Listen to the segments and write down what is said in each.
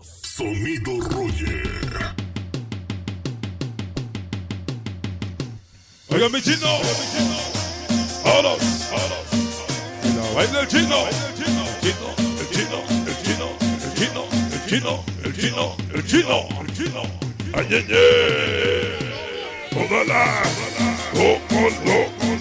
Sonido Roger. Oiga mi chino, ¡vámonos! Y la baila el chino, el chino, ay, ay, ay. Toda la, como locas,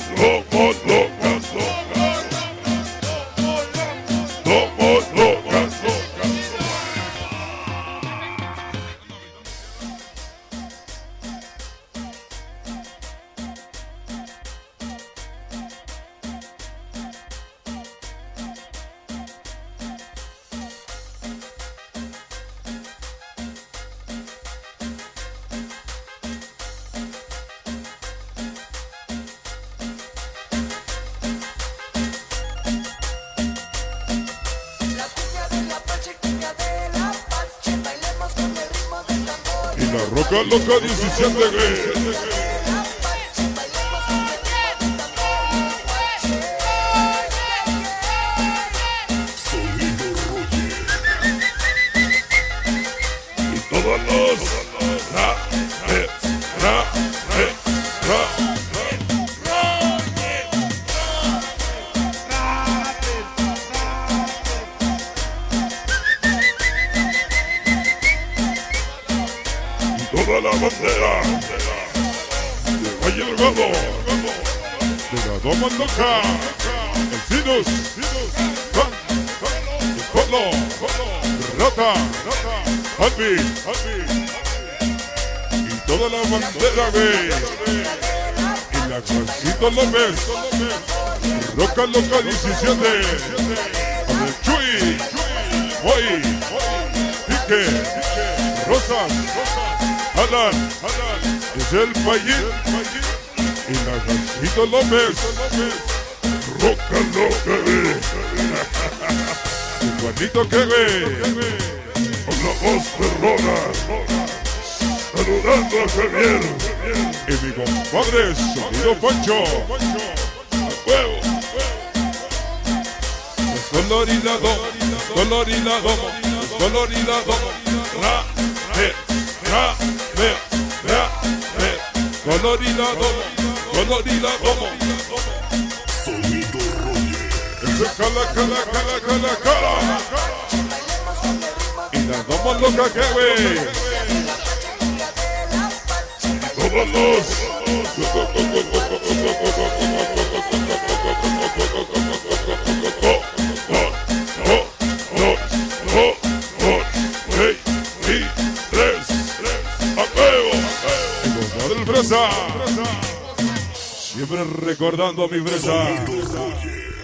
La roca loca 17 güey. Sonido Roger. Y todos los toda la bandera de Valle Delgado, de la Doma Loca, el Sinus, el Polo, Rata, Albi, y toda la bandera, güey, y la Juancito López, Roca Loca 17, el Chuy, Moy, Pique, Rosas, Alan, es el Payín y la Juancito López, Roca Loca, el Juanito que ve, con la voz perrona, saludando a Javier, y mi compadre Sonido Pancho, a huevo, descolorilado, descolorilado, colorilado, Sonido Roger. ese cala, y la Doma Loca que ve, todos los, Fresa, siempre recordando a mi Fresa. Sonido Roger.